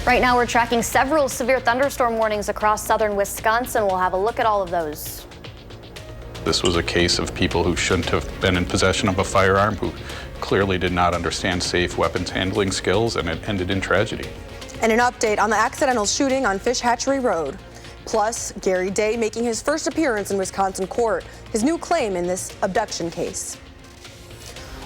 Right now we're tracking several severe thunderstorm warnings across southern Wisconsin. We'll have a look at all of those. This was a case of people who shouldn't have been in possession of a firearm, who clearly did not understand safe weapons handling skills, and it ended in tragedy. And an update on the accidental shooting on Fish Hatchery Road. Plus, Gary Day making his first appearance in Wisconsin court, his new claim in this abduction case.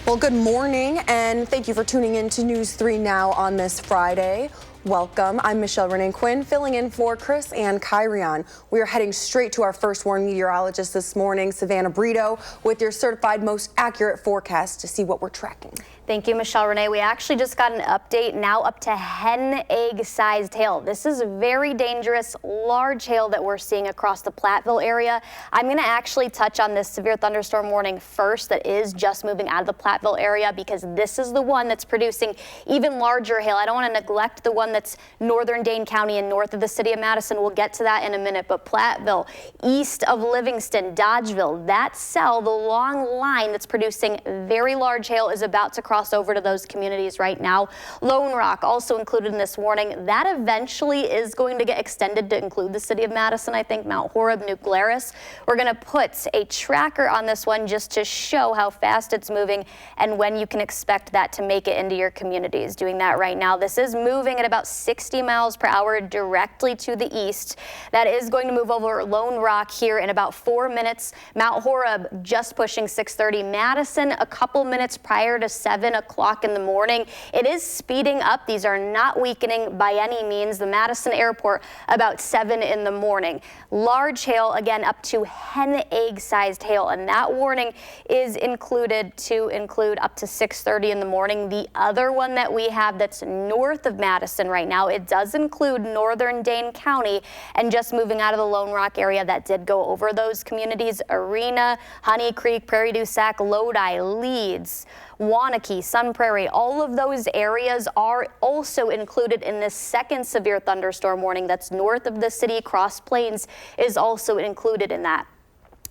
Well, good morning, and thank you for tuning in to News 3 Now on this Friday. Welcome. I'm Michelle Renee Quinn, filling in for Chris and Kyrion. We are heading straight to our first warn meteorologist this morning, Savannah Brito, with your certified most accurate forecast to see what we're tracking. Thank you, Michelle Renee. We actually just got an update, now up to hen egg-sized hail. This is very dangerous, large hail that we're seeing across the Platteville area. I'm going to actually touch on this severe thunderstorm warning first that is just moving out of the Platteville area, because this is the one that's producing even larger hail. I don't want to neglect the one that's northern Dane County and north of the city of Madison. We'll get to that in a minute, but Platteville, east of Livingston, Dodgeville, that cell, the long line that's producing very large hail, is about to cross over to those communities right now. Lone Rock also included in this warning. That eventually is going to get extended to include the city of Madison, I think, Mount Horeb, New Glarus. We're going to put a tracker on this one just to show how fast it's moving and when you can expect that to make it into your communities. Doing that right now. This is moving at about 60 miles per hour directly to the east. That is going to move over Lone Rock here in about 4 minutes. Mount Horeb just pushing 6:30. Madison a couple minutes prior to 7 o'clock in the morning. It is speeding up. These are not weakening by any means. The Madison airport about 7 in the morning. Large hail, again, up to hen egg sized hail, and that warning is included to include up to 6:30 in the morning. The other one that we have that's north of Madison right now, it does include northern Dane County, and just moving out of the Lone Rock area. That did go over those communities: Arena, Honey Creek, Prairie du Sac, Lodi, Leeds, Waunakee, Sun Prairie. All of those areas are also included in this second severe thunderstorm warning that's north of the city. Cross Plains is also included in that.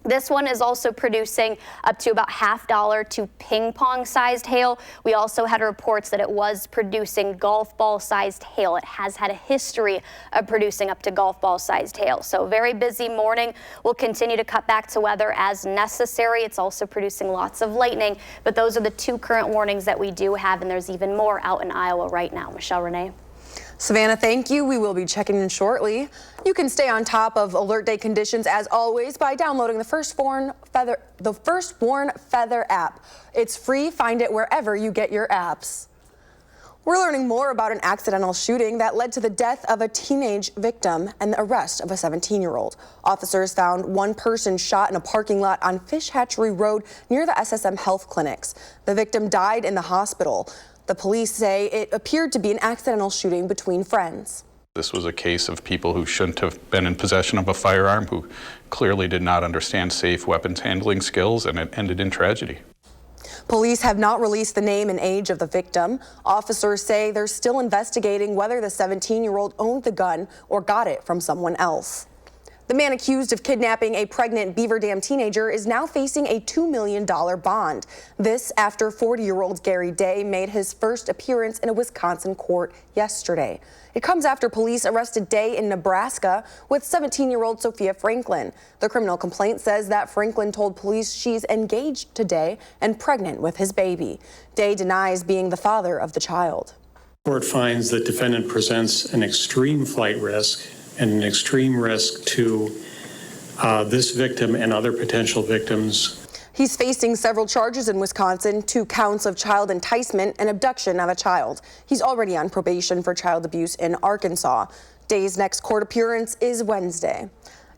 This one is also producing up to about $50 to ping pong sized hail. We also had reports that it was producing golf ball sized hail. It has had a history of producing up to golf ball sized hail. So very busy morning. We'll continue to cut back to weather as necessary. It's also producing lots of lightning, but those are the two current warnings that we do have, and there's even more out in Iowa right now. Michelle Renee. Savannah, thank you. We will be checking in shortly. You can stay on top of alert day conditions as always by downloading the Firstborn Feather app. It's free. Find it wherever you get your apps. We're learning more about an accidental shooting that led to the death of a teenage victim and the arrest of a 17-year-old. Officers found one person shot in a parking lot on Fish Hatchery Road near the SSM Health Clinics. The victim died in the hospital. The police say it appeared to be an accidental shooting between friends. This was a case of people who shouldn't have been in possession of a firearm, who clearly did not understand safe weapons handling skills, and it ended in tragedy. Police have not released the name and age of the victim. Officers say they're still investigating whether the 17-year-old owned the gun or got it from someone else. The man accused of kidnapping a pregnant Beaver Dam teenager is now facing a $2 million bond. This after 40-year-old Gary Day made his first appearance in a Wisconsin court yesterday. It comes after police arrested Day in Nebraska with 17-year-old Sophia Franklin. The criminal complaint says that Franklin told police she's engaged to Day and pregnant with his baby. Day denies being the father of the child. Court finds that defendant presents an extreme flight risk and an extreme risk to this victim and other potential victims. He's facing several charges in Wisconsin, 2 counts of child enticement and abduction of a child. He's already on probation for child abuse in Arkansas. Day's next court appearance is Wednesday.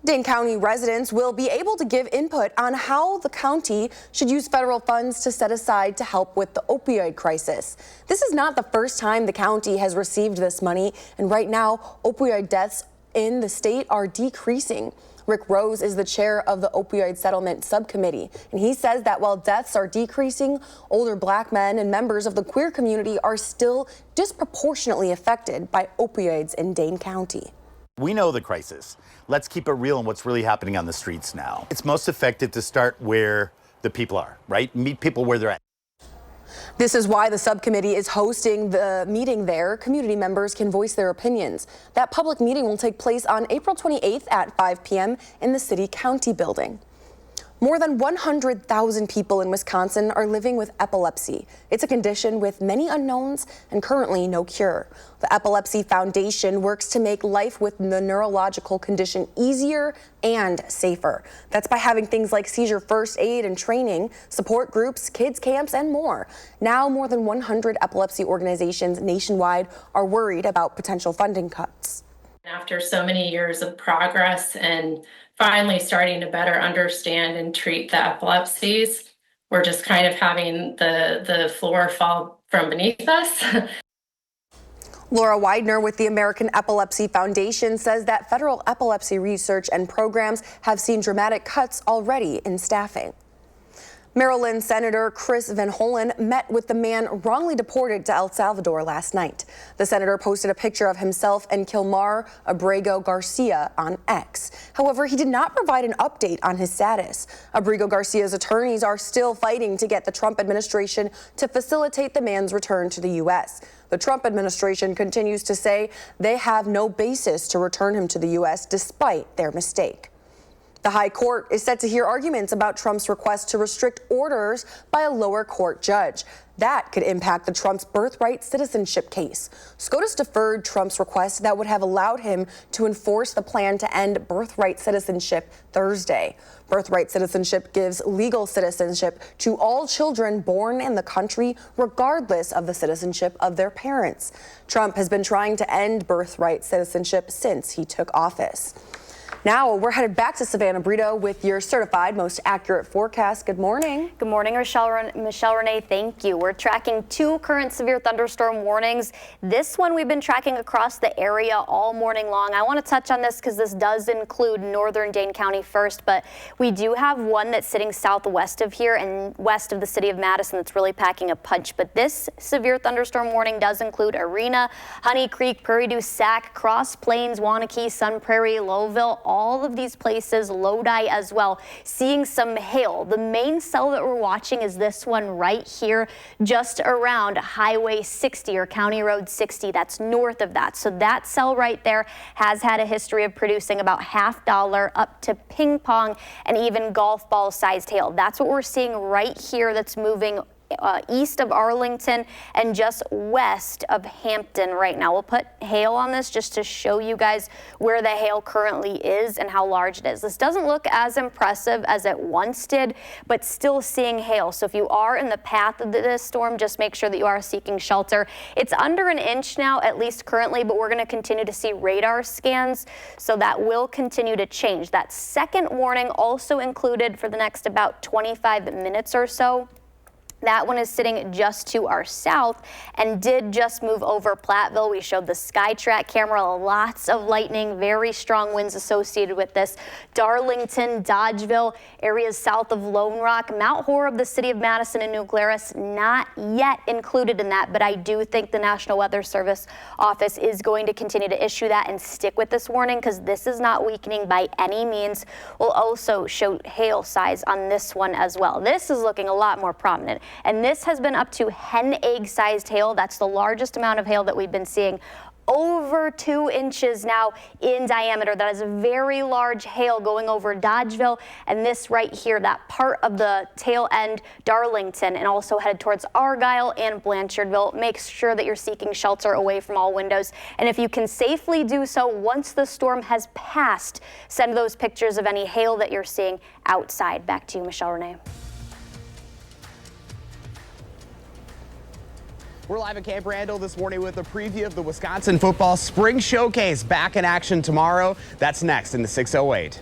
Dane County residents will be able to give input on how the county should use federal funds to set aside to help with the opioid crisis. This is not the first time the county has received this money, and right now, opioid deaths in the state are decreasing. Rick Rose is the chair of the opioid settlement subcommittee, and he says that while deaths are decreasing, older black men and members of the queer community are still disproportionately affected by opioids in Dane County. We know the crisis. Let's keep it real and what's really happening on the streets now. It's most effective to start where the people are, right? Meet people where they're at. This is why the subcommittee is hosting the meeting there. Community members can voice their opinions. That public meeting will take place on April 28th at 5 p.m. in the City County building. More than 100,000 people in Wisconsin are living with epilepsy. It's a condition with many unknowns and currently no cure. The Epilepsy Foundation works to make life with the neurological condition easier and safer. That's by having things like seizure first aid and training, support groups, kids camps, and more. Now, more than 100 epilepsy organizations nationwide are worried about potential funding cuts. After so many years of progress and finally starting to better understand and treat the epilepsies, we're just kind of having the floor fall from beneath us. Laura Widener with the American Epilepsy Foundation says that federal epilepsy research and programs have seen dramatic cuts already in staffing. Maryland Senator Chris Van Hollen met with the man wrongly deported to El Salvador last night. The senator posted a picture of himself and Kilmar Abrego Garcia on X. However, he did not provide an update on his status. Abrego Garcia's attorneys are still fighting to get the Trump administration to facilitate the man's return to the U.S. The Trump administration continues to say they have no basis to return him to the U.S. despite their mistake. The High Court is set to hear arguments about Trump's request to restrict orders by a lower court judge. That could impact the Trump's birthright citizenship case. SCOTUS deferred Trump's request that would have allowed him to enforce the plan to end birthright citizenship Thursday. Birthright citizenship gives legal citizenship to all children born in the country, regardless of the citizenship of their parents. Trump has been trying to end birthright citizenship since he took office. Now we're headed back to Savannah Brito with your certified most accurate forecast. Good morning. Good morning, Michelle Renee. Thank you. We're tracking 2 current severe thunderstorm warnings. This one we've been tracking across the area all morning long. I want to touch on this because this does include northern Dane County first, but we do have one that's sitting southwest of here and west of the city of Madison that's really packing a punch. But this severe thunderstorm warning does include Arena, Honey Creek, Prairie du Sac, Cross Plains, Wanakee, Sun Prairie, Lowville, all of these places, Lodi as well, seeing some hail. The main cell that we're watching is this one right here, just around Highway 60 or County Road 60. That's north of that. So that cell right there has had a history of producing about $50 up to ping pong and even golf ball sized hail. That's what we're seeing right here that's moving east of Arlington and just west of Hampton right now. We'll put hail on this just to show you guys where the hail currently is and how large it is. This doesn't look as impressive as it once did, but still seeing hail. So if you are in the path of this storm, just make sure that you are seeking shelter. It's under an inch now, at least currently, but we're going to continue to see radar scans, so that will continue to change. That second warning also included for the next about 25 minutes or so. That one is sitting just to our south and did just move over Platteville. We showed the SkyTrack camera, lots of lightning, very strong winds associated with this. Darlington, Dodgeville, areas south of Lone Rock, Mount Horeb, the city of Madison and New Glarus, not yet included in that, but I do think the National Weather Service office is going to continue to issue that and stick with this warning because this is not weakening by any means. We'll also show hail size on this one as well. This is looking a lot more prominent. And this has been up to hen egg sized hail. That's the largest amount of hail that we've been seeing. Over 2 inches now in diameter. That is a very large hail going over Dodgeville and this right here, that part of the tail end, Darlington, and also headed towards Argyle and Blanchardville. Make sure that you're seeking shelter away from all windows. And if you can safely do so once the storm has passed, send those pictures of any hail that you're seeing outside. Back to you, Michelle Renee. We're live at Camp Randall this morning with a preview of the Wisconsin Football Spring Showcase. Back in action tomorrow. That's next in the 608.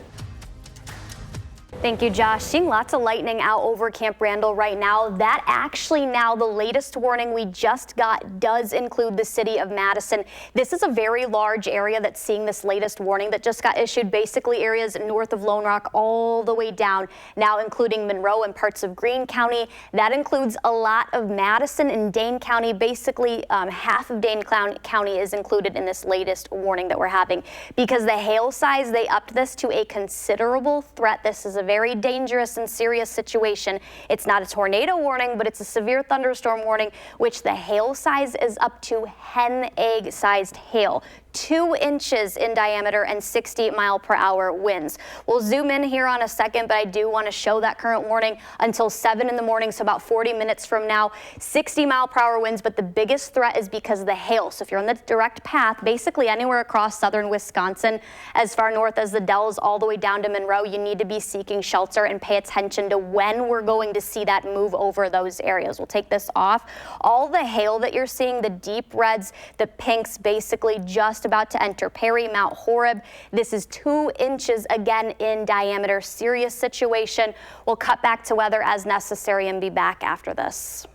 Thank you, Josh. Seeing lots of lightning out over Camp Randall right now. That actually now the latest warning we just got does include the city of Madison. This is a very large area that's seeing this latest warning that just got issued, basically areas north of Lone Rock all the way down, now including Monroe and parts of Greene County. That includes a lot of Madison and Dane County. Basically, half of Dane County is included in this latest warning that we're having because the hail size, they upped this to a considerable threat. This is a very very dangerous and serious situation. It's not a tornado warning, but it's a severe thunderstorm warning, which the hail size is up to hen egg sized hail. 2 inches in diameter and 60-mile-per-hour winds. We'll zoom in here on a second, but I do want to show that current warning until 7 in the morning, so about 40 minutes from now. 60-mile-per-hour winds, but the biggest threat is because of the hail. So if you're on the direct path, basically anywhere across southern Wisconsin, as far north as the Dells all the way down to Monroe, you need to be seeking shelter and pay attention to when we're going to see that move over those areas. We'll take this off. All the hail that you're seeing, the deep reds, the pinks, basically just about to enter Perry, Mount Horeb. This is 2 inches again in diameter. Serious situation. We'll cut back to weather as necessary and be back after this.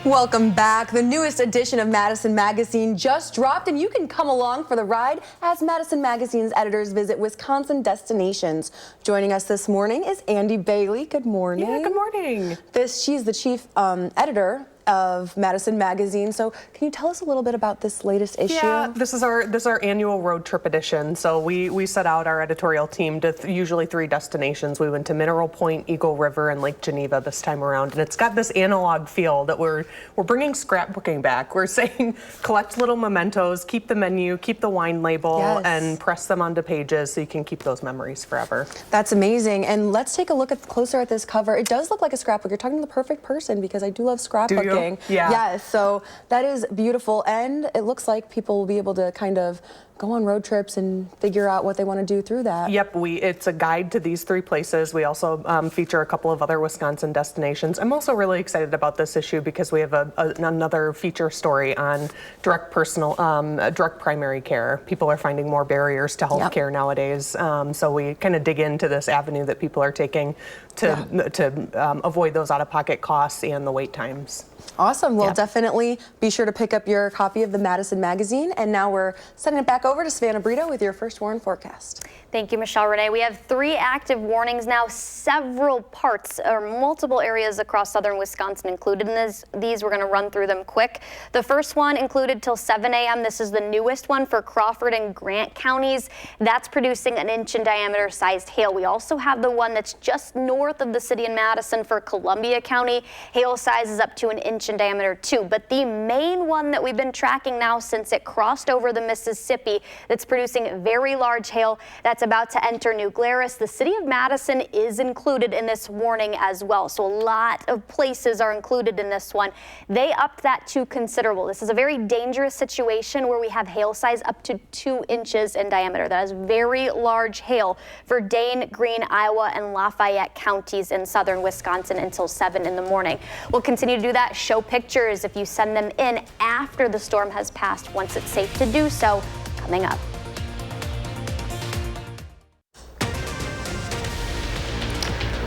Welcome back. The newest edition of Madison Magazine just dropped, and you can come along for the ride as Madison Magazine's editors visit Wisconsin destinations. Joining us this morning is Andy Bailey. Good morning. Yeah, good morning. She's the chief editor of Madison Magazine. So can you tell us a little bit about this latest issue? Yeah, this is our annual road trip edition. So we set out our editorial team to usually 3 destinations. We went to Mineral Point, Eagle River, and Lake Geneva this time around. And it's got this analog feel that we're bringing scrapbooking back. We're saying collect little mementos, keep the menu, keep the wine label, yes, and press them onto pages so you can keep those memories forever. That's amazing. And let's take a look closer at this cover. It does look like a scrapbook. You're talking to the perfect person because I do love scrapbooking. Do you? Yeah. Yes, so that is beautiful, and it looks like people will be able to kind of go on road trips and figure out what they want to do through that. Yep, it's a guide to these 3 places. We also feature a couple of other Wisconsin destinations. I'm also really excited about this issue because we have another feature story on direct primary care. People are finding more barriers to health care nowadays. So we kind of dig into this avenue that people are taking to avoid those out-of-pocket costs and the wait times. Awesome. Well, definitely be sure to pick up your copy of the Madison Magazine. And now we're sending it back over to Savannah Brito with your first warn forecast. Thank you, Michelle Renee. We have 3 active warnings now, several parts or multiple areas across southern Wisconsin included in these. We're going to run through them quick. The first one included till 7 a.m. This is the newest one for Crawford and Grant counties. That's producing an inch in diameter sized hail. We also have the one that's just north of the city in Madison for Columbia County. Hail size is up to an inch in diameter too. But the main one that we've been tracking now since it crossed over the Mississippi that's producing very large hail, that's about to enter New Glarus. The city of Madison is included in this warning as well. So a lot of places are included in this one. They upped that to considerable. This is a very dangerous situation where we have hail size up to 2 inches in diameter. That is very large hail for Dane, Greene, Iowa, and Lafayette counties in southern Wisconsin until 7 in the morning. We'll continue to do that. Show pictures if you send them in after the storm has passed, once it's safe to do so, coming up.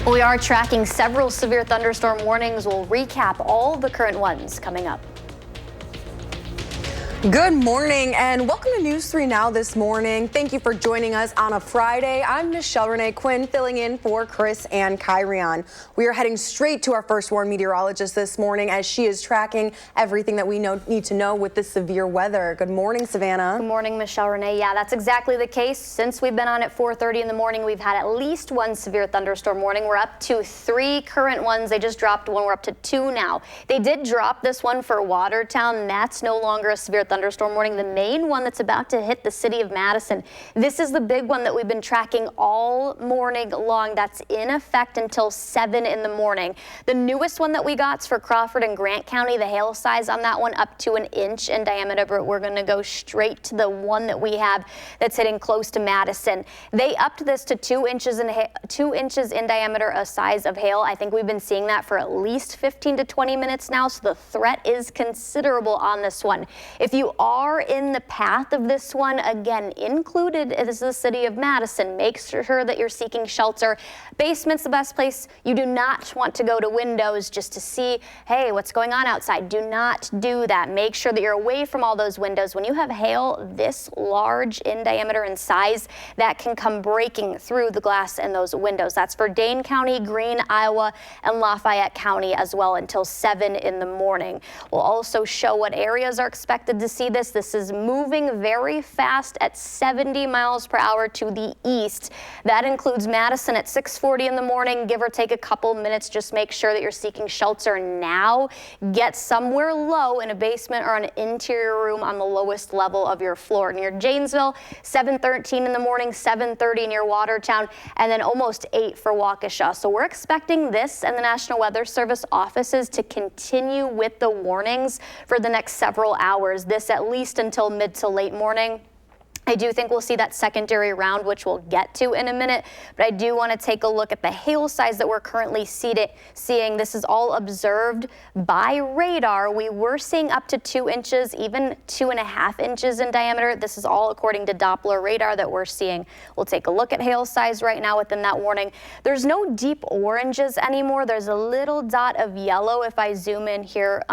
We are tracking several severe thunderstorm warnings. We'll recap all the current ones coming up. Good morning and welcome to News 3 Now this morning. Thank you for joining us on a Friday. I'm Michelle Renee Quinn filling in for Chris and Kyrion. We are heading straight to our first warn meteorologist this morning as she is tracking everything that we need to know with the severe weather. Good morning, Savannah. Good morning, Michelle Renee. Yeah, that's exactly the case. Since we've been on at 4:30 in the morning, we've had at least 1 severe thunderstorm warning. We're up to 3 current ones. They just dropped 1. We're up to 2 now. They did drop this one for Watertown, and that's no longer a severe thunderstorm warning. The main one that's about to hit the city of Madison. This is the big one that we've been tracking all morning long. That's in effect until 7 in the morning. The newest one that we got is for Crawford and Grant County. The hail size on that one up to an inch in diameter, but we're going to go straight to the one that we have that's hitting close to Madison. They upped this to 2 inches in diameter, a size of hail. I think we've been seeing that for at least 15 to 20 minutes now, so the threat is considerable on this one. If you are in the path of this one, again, included is the city of Madison. Make sure that you're seeking shelter. Basement's the best place. You do not want to go to windows just to see, hey, what's going on outside. Do not do that. Make sure that you're away from all those windows. When you have hail this large in diameter and size, that can come breaking through the glass in those windows. That's for Dane County, Greene, Iowa, and Lafayette County as well until 7 in the morning. We'll also show what areas are expected to see this. This is moving very fast at 70 miles per hour to the east. That includes Madison at 6:40 in the morning, give or take a couple minutes. Just make sure that you're seeking shelter now. Get somewhere low in a basement or an interior room on the lowest level of your floor. Near Janesville, 7:13 in the morning, 7:30 near Watertown, and then almost 8 for Waukesha. So we're expecting this and the National Weather Service offices to continue with the warnings for the next several hours, this at least until mid to late morning. I do think we'll see that secondary round, which we'll get to in a minute, but I do want to take a look at the hail size that we're currently seeing. This is all observed by radar. We were seeing up to 2 inches, even 2.5 inches in diameter. This is all according to Doppler radar that we're seeing. We'll take a look at hail size right now within that warning. There's no deep oranges anymore. There's a little dot of yellow if I zoom in here.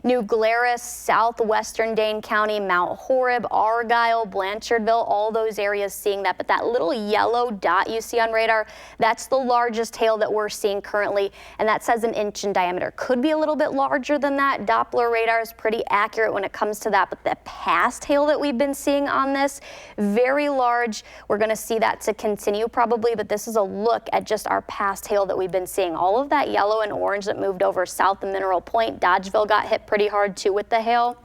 New Glarus, southwestern Dane County, Mount Horeb, Argyle, Blanchardville, all those areas seeing that. But that little yellow dot you see on radar, that's the largest hail that we're seeing currently, and that says 1 inch in diameter. Could be a little bit larger than that. Doppler radar is pretty accurate when it comes to that, but the past hail that we've been seeing on this, very large. We're going to see that to continue probably, but this is a look at just our past hail that we've been seeing. All of that yellow and orange that moved over south of Mineral Point, Dodgeville got hit pretty hard too with the hail.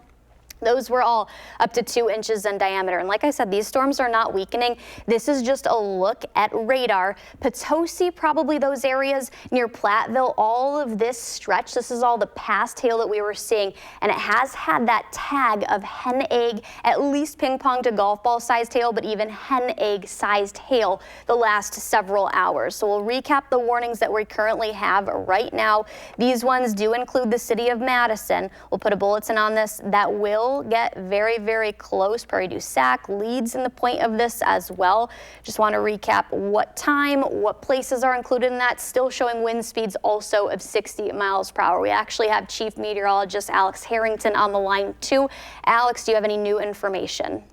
Those were all up to 2 inches in diameter. And like I said, these storms are not weakening. This is just a look at radar. Potosi, probably those areas near Platteville, all of this stretch, this is all the past hail that we were seeing. And it has had that tag of hen egg, at least ping pong to golf ball sized hail, but even hen egg sized hail the last several hours. So we'll recap the warnings that we currently have right now. These ones do include the city of Madison. We'll put a bulletin on this that will get very, very close. Prairie du Sac leads in the point of this as well. Just want to recap what time, what places are included in that. Still showing wind speeds also of 60 miles per hour. We actually have Chief Meteorologist Alex Harrington on the line too. Alex, do you have any new information?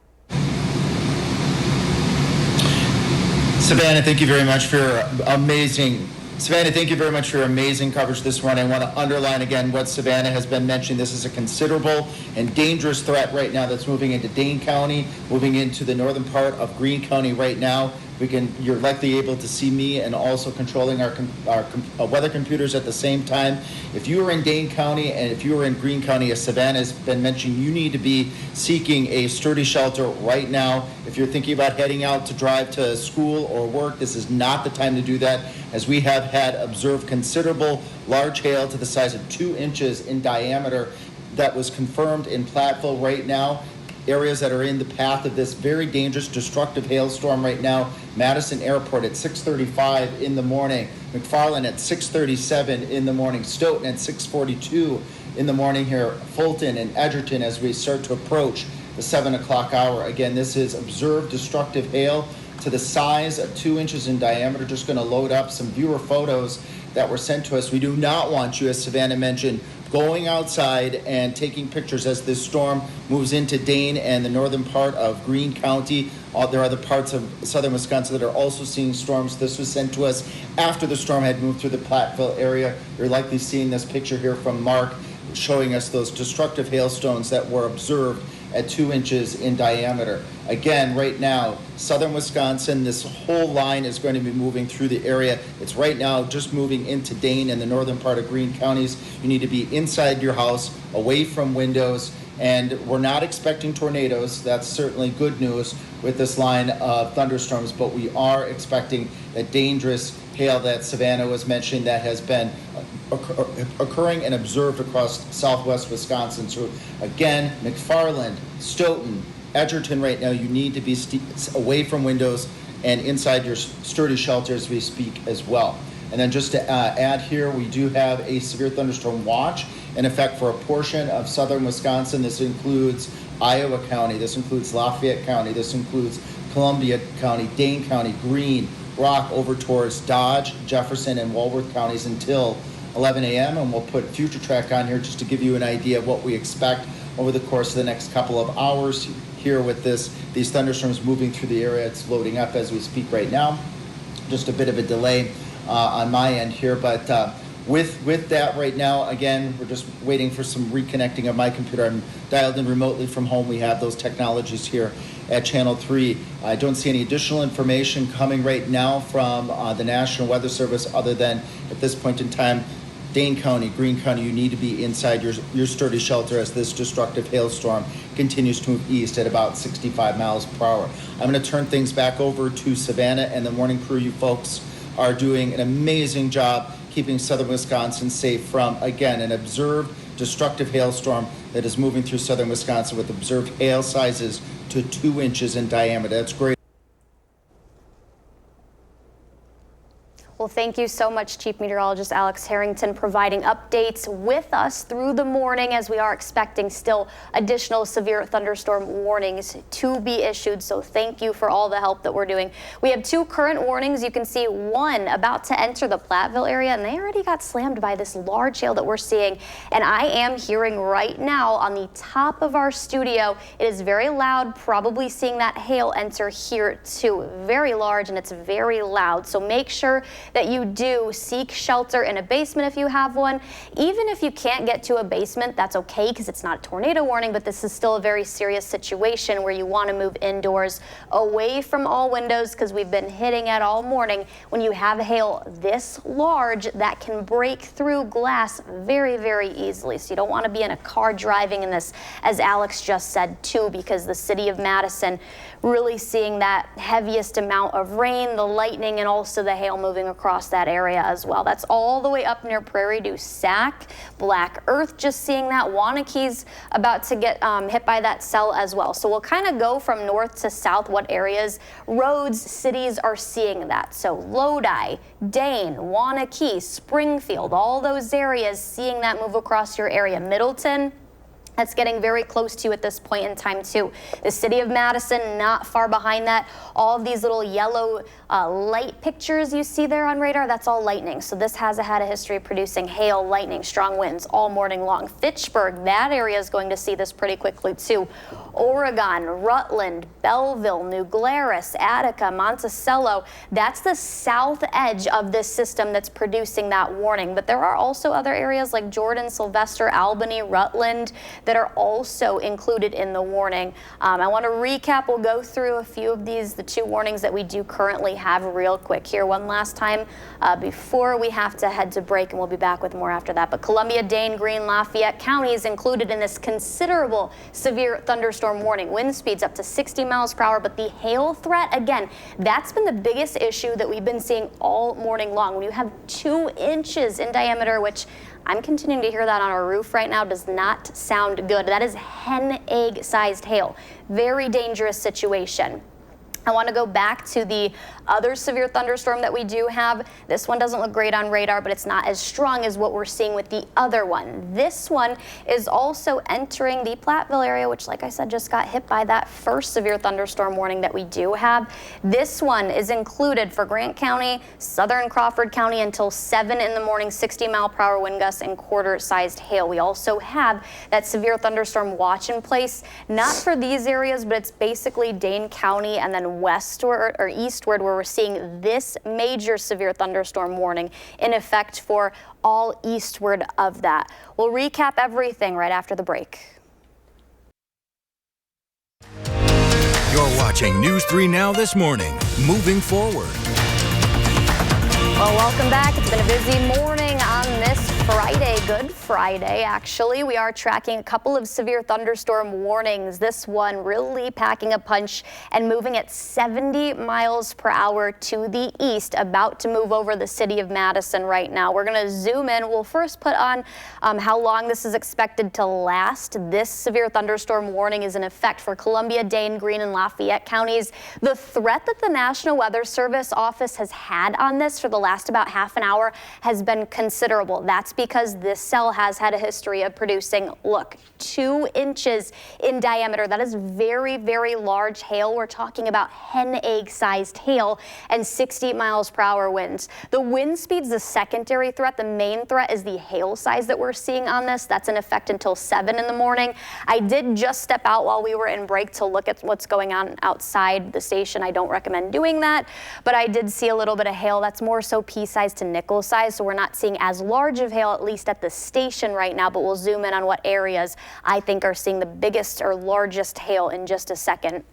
Savannah, thank you very much for your amazing coverage this morning. I want to underline again what Savannah has been mentioning. This is a considerable and dangerous threat right now that's moving into Dane County, moving into the northern part of Greene County right now. You're likely able to see me and also controlling our weather computers at the same time. If you are in Dane County and if you are in Greene County, as Savannah has been mentioning, you need to be seeking a sturdy shelter right now. If you're thinking about heading out to drive to school or work, this is not the time to do that, as we have had observed considerable large hail to the size of 2 inches in diameter that was confirmed in Platteville right now. Areas that are in the path of this very dangerous, destructive hailstorm right now. Madison Airport at 6:35 in the morning. McFarland at 6:37 in the morning. Stoughton at 6:42 in the morning here. Fulton and Edgerton as we start to approach the 7 o'clock hour. Again, this is observed destructive hail to the size of 2 inches in diameter. Just going to load up some viewer photos that were sent to us. We do not want you, as Savannah mentioned, going outside and taking pictures as this storm moves into Dane and the northern part of Greene County. There are other parts of southern Wisconsin that are also seeing storms. This was sent to us after the storm had moved through the Platteville area. You're likely seeing this picture here from Mark showing us those destructive hailstones that were observed at 2 inches in diameter. Again, right now, southern Wisconsin, this whole line is going to be moving through the area. It's right now just moving into Dane and the northern part of Greene counties. You need to be inside your house, away from windows, and we're not expecting tornadoes. That's certainly good news with this line of thunderstorms, but we are expecting that dangerous hail that Savannah was mentioning that has been occurring and observed across southwest Wisconsin. So again, McFarland, Stoughton, Edgerton right now, you need to be away from windows and inside your sturdy shelter as we speak as well. And then just to add here, we do have a severe thunderstorm watch in effect for a portion of southern Wisconsin. This includes Iowa County, this includes Lafayette County, this includes Columbia County, Dane County, Greene, Rock over towards Dodge, Jefferson, and Walworth counties until 11 a.m. And we'll put future track on here just to give you an idea of what we expect over the course of the next couple of hours here with these thunderstorms moving through the area. It's loading up as we speak right now. Just a bit of a delay on my end here, but With that right now, again, we're just waiting for some reconnecting of my computer. I'm dialed in remotely from home. We have those technologies here at Channel 3. I don't see any additional information coming right now from the National Weather Service other than at this point in time, Dane County, Greene County, you need to be inside your sturdy shelter as this destructive hailstorm continues to move east at about 65 miles per hour. I'm going to turn things back over to Savannah and the morning crew. You folks are doing an amazing job keeping southern Wisconsin safe from, again, an observed destructive hailstorm that is moving through southern Wisconsin with observed hail sizes to 2 inches in diameter. That's great. Well, thank you so much, Chief Meteorologist Alex Harrington, providing updates with us through the morning as we are expecting still additional severe thunderstorm warnings to be issued. So thank you for all the help that we're doing. We have 2 current warnings. You can see one about to enter the Platteville area, and they already got slammed by this large hail that we're seeing. And I am hearing right now on the top of our studio, it is very loud, probably seeing that hail enter here too. Very large, and it's very loud. So make sure that you do seek shelter in a basement if you have one. Even if you can't get to a basement, that's okay because it's not a tornado warning, but this is still a very serious situation where you want to move indoors away from all windows because we've been hitting it all morning. When you have hail this large, that can break through glass very, very easily. So you don't want to be in a car driving in this, as Alex just said too, because the city of Madison really seeing that heaviest amount of rain, the lightning, and also the hail moving across that area as well. That's all the way up near Prairie du Sac, Black Earth, just seeing that. Wanakee's about to get hit by that cell as well. So we'll kind of go from north to south, what areas, roads, cities are seeing that. So Lodi, Dane, Wanakee, Springfield, all those areas seeing that move across your area. Middleton, that's getting very close to you at this point in time too. The city of Madison not far behind that. All of these little yellow light pictures you see there on radar, that's all lightning. So this has had a history of producing hail, lightning, strong winds all morning long. Fitchburg, that area is going to see this pretty quickly too. Oregon, Rutland, Belleville, New Glarus, Attica, Monticello, that's the south edge of this system that's producing that warning. But there are also other areas like Jordan, Sylvester, Albany, Rutland that are also included in the warning. I want to recap. We'll go through a few of these, the 2 warnings that we do currently have real quick here one last time before we have to head to break, and we'll be back with more after that. But Columbia, Dane, Greene, Lafayette County is included in this considerable severe thunderstorm warning. Wind speeds up to 60 miles per hour, but the hail threat, again, that's been the biggest issue that we've been seeing all morning long. When you have 2 inches in diameter, which I'm continuing to hear that on our roof right now, does not sound good. That is hen egg sized hail. Very dangerous situation. I want to go back to the other severe thunderstorm that we do have. This one doesn't look great on radar, but it's not as strong as what we're seeing with the other one. This one is also entering the Platteville area, which, like I said, just got hit by that first severe thunderstorm warning that we do have. This one is included for Grant County, southern Crawford County until 7 in the morning, 60 mile per hour wind gusts and quarter-sized hail. We also have that severe thunderstorm watch in place, not for these areas, but it's basically Dane County and then westward or eastward where we're seeing this major severe thunderstorm warning in effect for all eastward of that. We'll recap everything right after the break. You're watching News 3 Now this morning. Moving forward. Well, welcome back. It's been a busy morning on this Friday, Good Friday, actually. We are tracking a couple of severe thunderstorm warnings. This one really packing a punch and moving at 70 miles per hour to the east, about to move over the city of Madison right now. We're going to zoom in. We'll first put on how long this is expected to last. This severe thunderstorm warning is in effect for Columbia, Dane, Greene, and Lafayette counties. The threat that the National Weather Service office has had on this for the last about half an hour has been considerable. That's That's because this cell has had a history of producing, look, 2 inches in diameter. That is very, very large hail. We're talking about hen egg sized hail and 60 miles per hour winds. The wind speed's the secondary threat. The main threat is the hail size that we're seeing on this. That's in effect until 7 in the morning. I did just step out while we were in break to look at what's going on outside the station. I don't recommend doing that, but I did see a little bit of hail. That's more so pea size to nickel size, so we're not seeing as large of hail, at least at the station right now, but we'll zoom in on what areas I think are seeing the biggest or largest hail in just a second.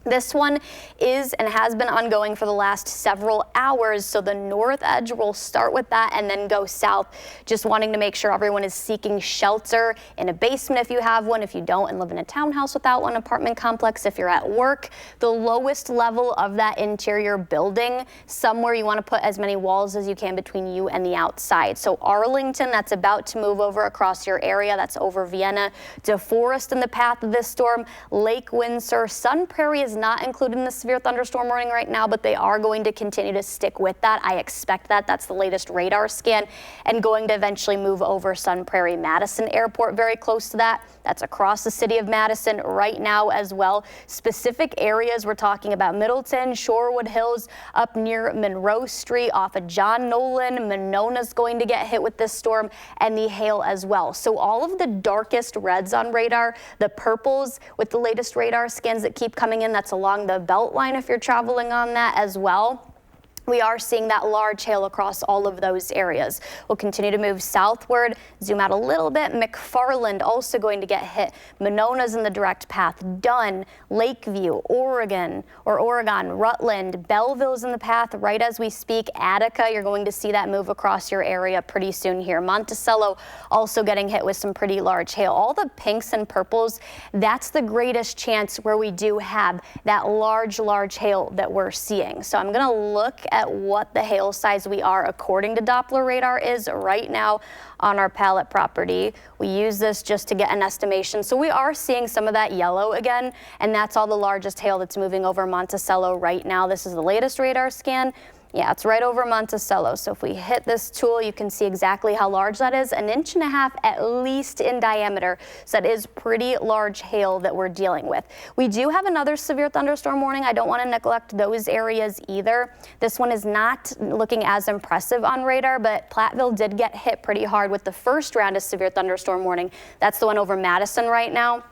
This one is and has been ongoing for the last several hours, so the north edge will start with that and then go south. Just wanting to make sure everyone is seeking shelter in a basement if you have one, if you don't and live in a townhouse without one, apartment complex if you're at work. The lowest level of that interior building, somewhere you want to put as many walls as you can between you and the outside. So Arlington, that's about to move over across your area. That's over Vienna. DeForest in the path of this storm. Lake Windsor. Sun Prairie is not included in the severe thunderstorm warning right now, but they are going to continue to stick with that. I expect that. That's the latest radar scan, and going to eventually move over Sun Prairie. Madison Airport very close to that. That's across the city of Madison right now as well. Specific areas we're talking about: Middleton, Shorewood Hills, up near Monroe Street, off of John Nolan. Monona's going to get hit with this storm and the hail as well. So all of the darkest reds on radar, the purples with the latest radar scans that keep coming in, that's along the belt line if you're traveling on that as well. We are seeing that large hail across all of those areas. We'll continue to move southward, zoom out a little bit. McFarland also going to get hit. Monona's in the direct path. Dunn, Lakeview, Oregon, Rutland, Belleville's in the path right as we speak. Attica, you're going to see that move across your area pretty soon here. Monticello also getting hit with some pretty large hail. All the pinks and purples, that's the greatest chance where we do have that large hail that we're seeing. So I'm going to look at what the hail size we are according to Doppler radar is right now on our pallet property. We use this just to get an estimation. So we are seeing some of that yellow again, and that's all the largest hail that's moving over Monticello right now. This is the latest radar scan. Yeah, it's right over Monticello. So if we hit this tool, you can see exactly how large that is. 1.5 inches at least in diameter. So that is pretty large hail that we're dealing with. We do have another severe thunderstorm warning. I don't want to neglect those areas either. This one is not looking as impressive on radar, but Platteville did get hit pretty hard with the first round of severe thunderstorm warning. That's the one over Madison right now.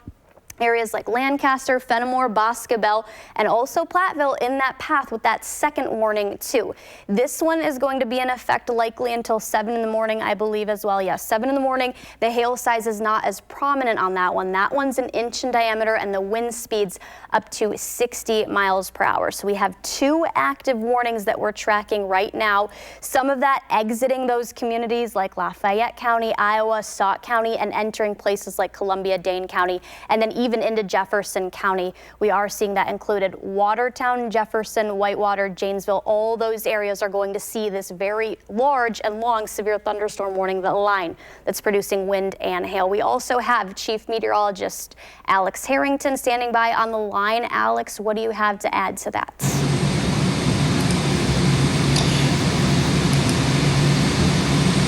Areas like Lancaster, Fenimore, Boscobel, and also Platteville in that path with that second warning too. This one is going to be in effect likely until 7 in the morning, I believe as well. Yes, 7 in the morning. The hail size is not as prominent on that one. That one's 1 inch in diameter and the wind speeds up to 60 miles per hour. So we have 2 active warnings that we're tracking right now. Some of that exiting those communities like Lafayette County, Iowa, Sauk County, and entering places like Columbia, Dane County, and then even into Jefferson County. We are seeing that included Watertown, Jefferson, Whitewater, Janesville. All those areas are going to see this very large and long severe thunderstorm warning, the line that's producing wind and hail. We also have Chief Meteorologist Alex Harrington standing by on the line. Alex, what do you have to add to that?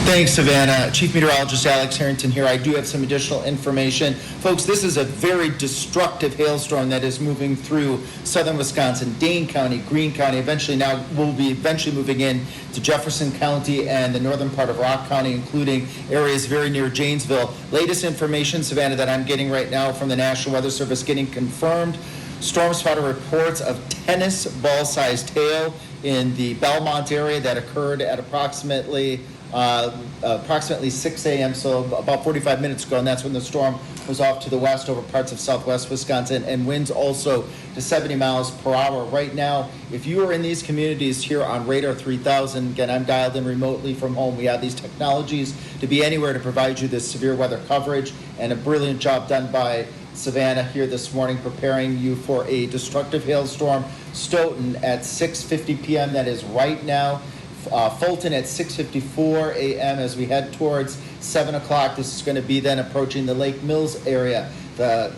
Thanks, Savannah. Chief Meteorologist Alex Harrington here. I do have some additional information. Folks, this is a very destructive hailstorm that is moving through southern Wisconsin, Dane County, Greene County. We'll be eventually moving in to Jefferson County and the northern part of Rock County, including areas very near Janesville. Latest information, Savannah, that I'm getting right now from the National Weather Service getting confirmed. Storm spotter reports of tennis ball-sized hail in the Belmont area that occurred at approximately 6 a.m., so about 45 minutes ago, and that's when the storm was off to the west over parts of southwest Wisconsin, and winds also to 70 miles per hour. Right now, if you are in these communities here on Radar 3000, again, I'm dialed in remotely from home. We have these technologies to be anywhere to provide you this severe weather coverage, and a brilliant job done by Savannah here this morning preparing you for a destructive hailstorm. Stoughton at 6:50 p.m., that is right now. Fulton at 6:54 a.m. as we head towards 7 o'clock. This is going to be then approaching the Lake Mills area, the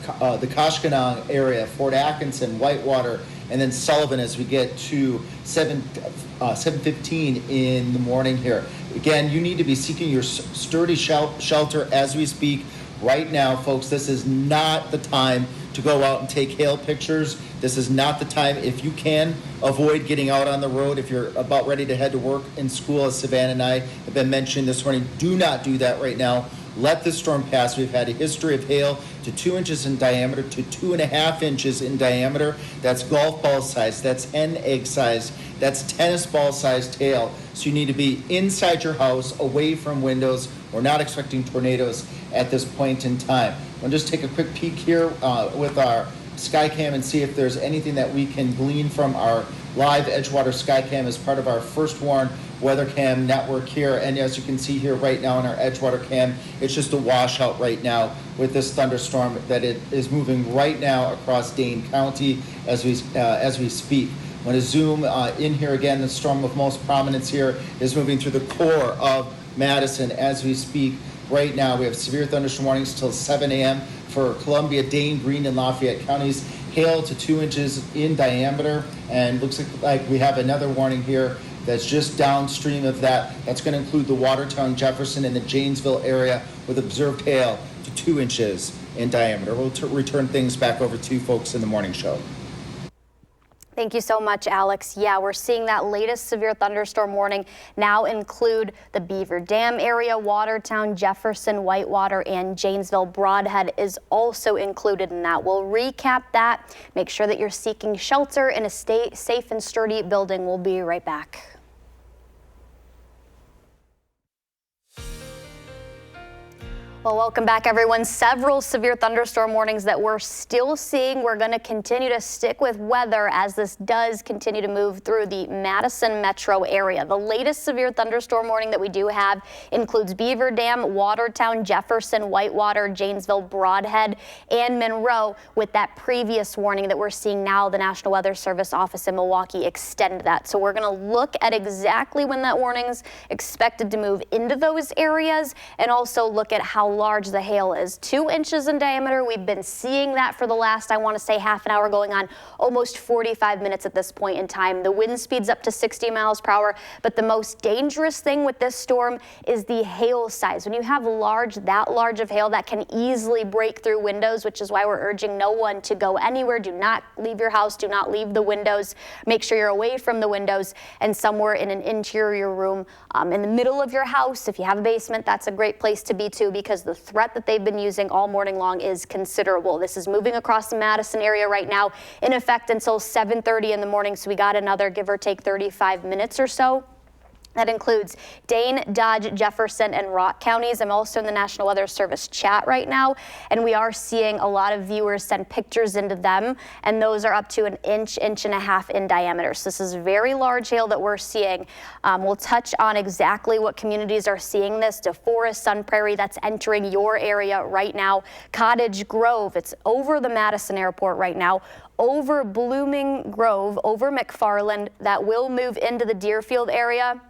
Koshkonong area, Fort Atkinson, Whitewater, and then Sullivan as we get to 7:15 in the morning here. Again, you need to be seeking your sturdy shelter as we speak. Right now, folks, this is not the time to go out and take hail pictures. This is not the time. If you can, avoid getting out on the road. If you're about ready to head to work and school, as Savannah and I have been mentioning this morning, do not do that right now. Let this storm pass. We've had a history of hail to 2 inches in diameter to 2.5 inches in diameter. That's golf ball size. That's hen egg size. That's tennis ball sized hail. So you need to be inside your house, away from windows. We're not expecting tornadoes at this point in time. We'll just take a quick peek here with our Skycam and see if there's anything that we can glean from our live Edgewater Skycam as part of our First Warn WeatherCam network here. And as you can see here right now in our Edgewater cam, it's just a washout right now with this thunderstorm that it is moving right now across Dane County as we speak. I'm going to zoom in here again. The storm of most prominence here is moving through the core of Madison as we speak. Right now, we have severe thunderstorm warnings till 7 a.m. for Columbia, Dane, Greene, and Lafayette counties. Hail to 2 inches in diameter, and looks like we have another warning here that's just downstream of that. That's going to include the Watertown, Jefferson, and the Janesville area with observed hail to 2 inches in diameter. We'll return things back over to you folks in the morning show. Thank you so much, Alex. Yeah, we're seeing that latest severe thunderstorm warning now include the Beaver Dam area, Watertown, Jefferson, Whitewater, and Janesville. Broadhead is also included in that. We'll recap that. Make sure that you're seeking shelter in a safe and sturdy building. We'll be right back. Well, welcome back, everyone. Several severe thunderstorm warnings that we're still seeing. We're going to continue to stick with weather as this does continue to move through the Madison metro area. The latest severe thunderstorm warning that we do have includes Beaver Dam, Watertown, Jefferson, Whitewater, Janesville, Broadhead, and Monroe, with that previous warning that we're seeing now. The National Weather Service office in Milwaukee extend that. So we're going to look at exactly when that warning's expected to move into those areas, and also look at how large the hail is. 2 inches in diameter. We've been seeing that for the last, I want to say, half an hour, going on almost 45 minutes at this point in time. The wind speeds up to 60 miles per hour, but the most dangerous thing with this storm is the hail size. When you have that large of hail, that can easily break through windows, which is why we're urging no one to go anywhere. Do not leave your house. Do not leave the windows. Make sure you're away from the windows and somewhere in an interior room in the middle of your house. If you have a basement, that's a great place to be too, because the threat that they've been using all morning long is considerable. This is moving across the Madison area right now, in effect until 7:30 in the morning. So we got another, give or take, 35 minutes or so. That includes Dane, Dodge, Jefferson, and Rock counties. I'm also in the National Weather Service chat right now, and we are seeing a lot of viewers send pictures into them, and those are up to an inch, inch and a half in diameter. So this is very large hail that we're seeing. We'll touch on exactly what communities are seeing this. DeForest, Sun Prairie, that's entering your area right now. Cottage Grove, it's over the Madison Airport right now. Over Blooming Grove, over McFarland, that will move into the Deerfield area.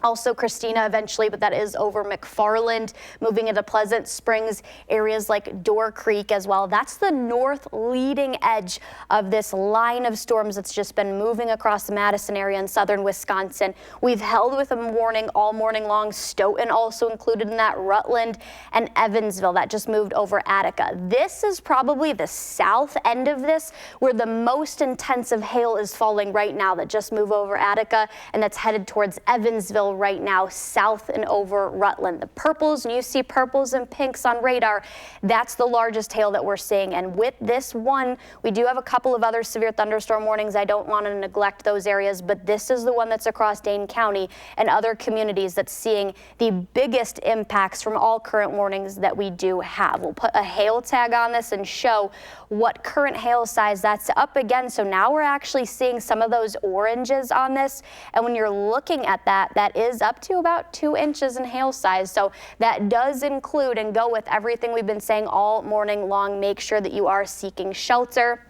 Also Christina eventually, but that is over McFarland, moving into Pleasant Springs, areas like Door Creek as well. That's the north leading edge of this line of storms that's just been moving across the Madison area in southern Wisconsin. We've held with a warning all morning long. Stoughton also included in that, Rutland and Evansville, that just moved over Attica. This is probably the south end of this, where the most intensive hail is falling right now, that just moved over Attica, and that's headed towards Evansville right now, south and over Rutland. The purples, and you see purples and pinks on radar, that's the largest hail that we're seeing. And with this one, we do have a couple of other severe thunderstorm warnings. I don't want to neglect those areas, but this is the one that's across Dane County and other communities that's seeing the biggest impacts from all current warnings that we do have. We'll put a hail tag on this and show what current hail size that's up again. So now we're actually seeing some of those oranges on this, and when you're looking at that, that is up to about 2 inches in hail size. So that does include and go with everything we've been saying all morning long. Make sure that you are seeking shelter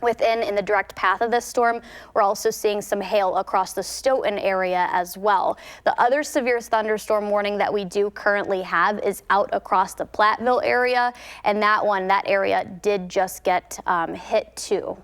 in the direct path of this storm. We're also seeing some hail across the Stoughton area as well. The other severe thunderstorm warning that we do currently have is out across the Platteville area, and that area did just get hit too.